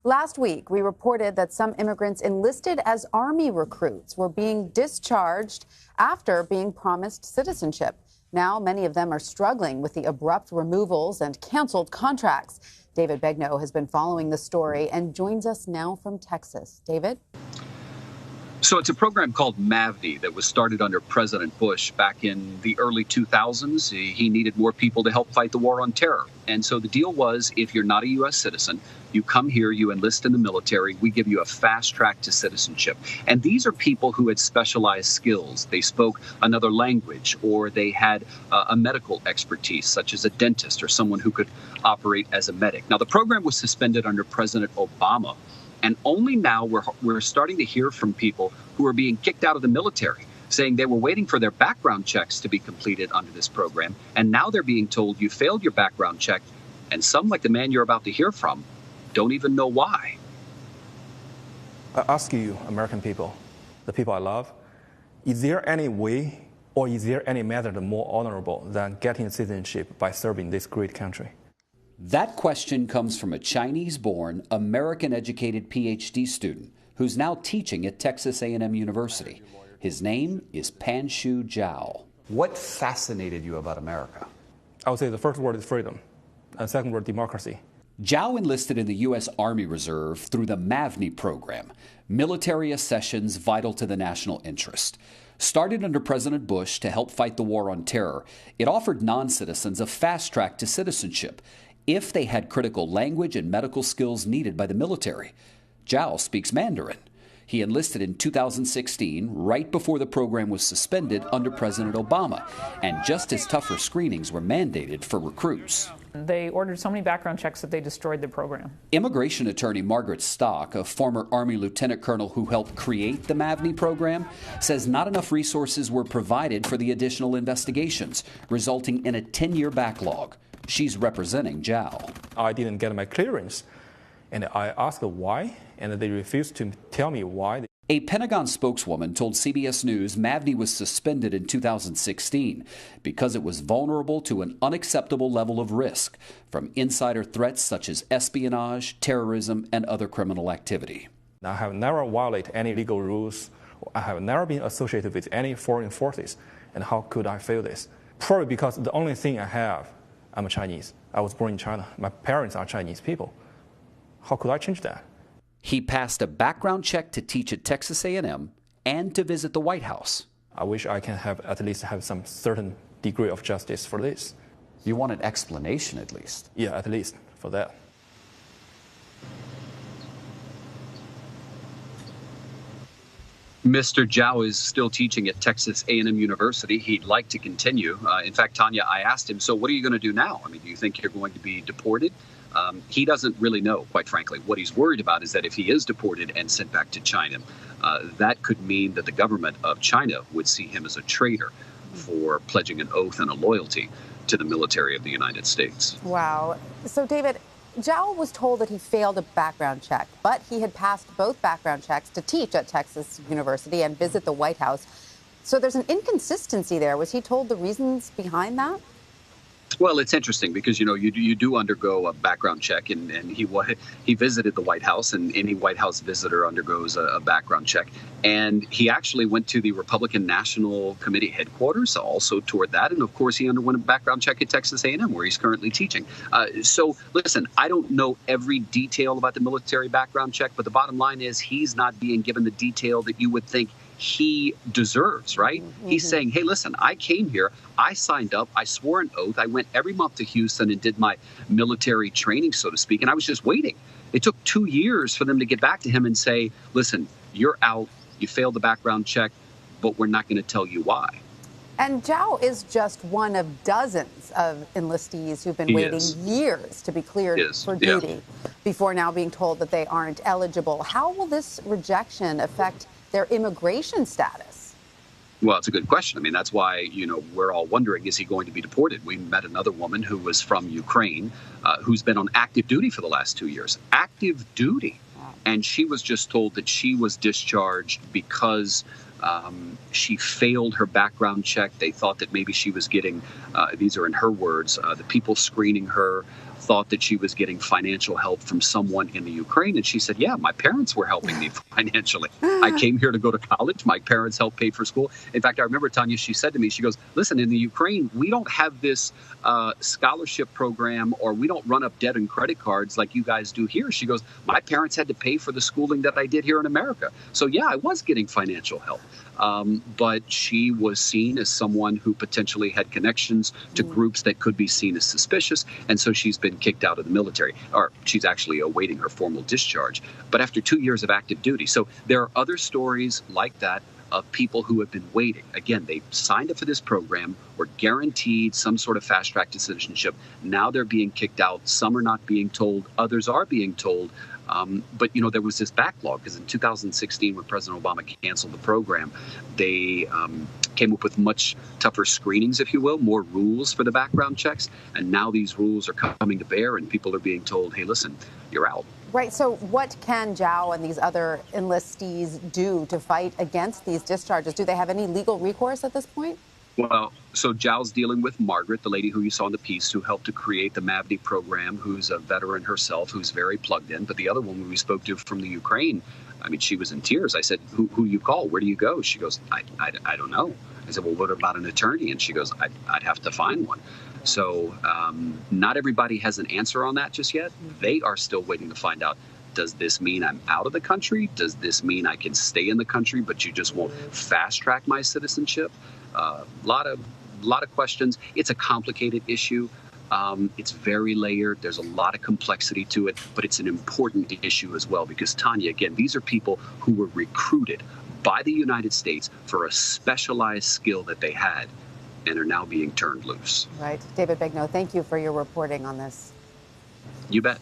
Last week, we reported that some immigrants enlisted as Army recruits were being discharged after being promised citizenship. Now, many of them are struggling with the abrupt removals and canceled contracts. David Begnaud has been following the story and joins us now from Texas. David? So it's a program called MAVD that was started under President Bush back in the early 2000s. He needed more people to help fight the war on terror. And so the deal was, if you're not a U.S. citizen, you come here, you enlist in the military, we give you a fast track to citizenship. And these are people who had specialized skills. They spoke another language, or they had a medical expertise, such as a dentist or someone who could operate as a medic. Now, the program was suspended under President Obama. And only now we're starting to hear from people who are being kicked out of the military, saying they were waiting for their background checks to be completed under this program. And now they're being told you failed your background check. And some, like the man you're about to hear from, don't even know why. I ask you, American people, the people I love, is there any way or is there any method more honorable than getting citizenship by serving this great country? That question comes from a Chinese-born, American-educated Ph.D. student who's now teaching at Texas A&M University. His name is Panshu Zhao. What fascinated you about America? I would say the first word is freedom, and second word, democracy. Zhao enlisted in the U.S. Army Reserve through the MAVD program, military accessions vital to the national interest. Started under President Bush to help fight the war on terror, it offered non-citizens a fast track to citizenship if they had critical language and medical skills needed by the military. Zhao speaks Mandarin. He enlisted in 2016, right before the program was suspended under President Obama, and just as tougher screenings were mandated for recruits. They ordered so many background checks that they destroyed the program. Immigration attorney Margaret Stock, a former Army lieutenant colonel who helped create the MAVD program, says not enough resources were provided for the additional investigations, resulting in a 10-year backlog. She's representing Zhao. I didn't get my clearance, and I asked why, and they refused to tell me why. A Pentagon spokeswoman told CBS News MAVD was suspended in 2016 because it was vulnerable to an unacceptable level of risk from insider threats such as espionage, terrorism, and other criminal activity. I have never violated any legal rules. I have never been associated with any foreign forces, and how could I fail this? Probably because the only thing I have, I'm a Chinese. I was born in China. My parents are Chinese people. How could I change that? He passed a background check to teach at Texas A&M and to visit the White House. I wish I can at least have some certain degree of justice for this. You want an explanation at least? Yeah, at least for that. Mr. Zhao is still teaching at Texas A&M University. He'd like to continue. In fact, Tanya, I asked him, so what are you going to do now? I mean, do you think you're going to be deported? He doesn't really know, quite frankly. What he's worried about is that if he is deported and sent back to China, that could mean that the government of China would see him as a traitor for pledging an oath and a loyalty to the military of the United States. Wow. So, David, Zhao was told that he failed a background check, but he had passed both background checks to teach at Texas University and visit the White House. So there's an inconsistency there. Was he told the reasons behind that? Well, it's interesting because, you know, you do undergo a background check, and he visited the White House, and any White House visitor undergoes a background check. And he actually went to the Republican National Committee headquarters, also toward that. And, of course, he underwent a background check at Texas A&M, where he's currently teaching. So, listen, I don't know every detail about the military background check, but the bottom line is he's not being given the detail that you would think he deserves, right? Mm-hmm. He's saying, hey, listen, I came here, I signed up, I swore an oath, I went every month to Houston and did my military training, so to speak, and I was just waiting. It took 2 years for them to get back to him and say, listen, you're out, you failed the background check, but we're not going to tell you why. And Zhao is just one of dozens of enlistees who've been waiting years to be cleared for duty before now being told that they aren't eligible. How will this rejection affect their immigration status? Well, it's a good question. I mean, that's why, you know, we're all wondering, is he going to be deported? We met another woman who was from Ukraine, who's been on active duty for the last 2 years. Active duty. Wow. And she was just told that she was discharged because she failed her background check. They thought that maybe she was getting, these are in her words, the people screening her thought that she was getting financial help from someone in the Ukraine. And she said, yeah, my parents were helping me financially. I came here to go to college. My parents helped pay for school. In fact, I remember, Tanya, she said to me, she goes, listen, in the Ukraine, we don't have this scholarship program, or we don't run up debt and credit cards like you guys do here. She goes, my parents had to pay for the schooling that I did here in America. So, yeah, I was getting financial help. But she was seen as someone who potentially had connections to groups that could be seen as suspicious. And so she's been kicked out of the military, or she's actually awaiting her formal discharge, but after 2 years of active duty. So there are other stories like that of people who have been waiting. Again, they signed up for this program, were guaranteed some sort of fast track to citizenship. Now they're being kicked out. Some are not being told. Others are being told. But, you know, there was this backlog because in 2016, when President Obama canceled the program, they came up with much tougher screenings, if you will, more rules for the background checks. And now these rules are coming to bear and people are being told, hey, listen, you're out. Right. So what can Zhao and these other enlistees do to fight against these discharges? Do they have any legal recourse at this point? Well, so Zhao's dealing with Margaret, the lady who you saw in the piece, who helped to create the MAVD program, who's a veteran herself, who's very plugged in. But the other woman we spoke to from the Ukraine, I mean, she was in tears. I said, who you call? Where do you go? She goes, I don't know. I said, well, what about an attorney? And she goes, I'd have to find one. So not everybody has an answer on that just yet. They are still waiting to find out. Does this mean I'm out of the country? Does this mean I can stay in the country, but you just won't fast track my citizenship? A lot of questions. It's a complicated issue. It's very layered. There's a lot of complexity to it, but it's an important issue as well because, Tanya, again, these are people who were recruited by the United States for a specialized skill that they had and are now being turned loose. Right. David Begnaud, thank you for your reporting on this. You bet.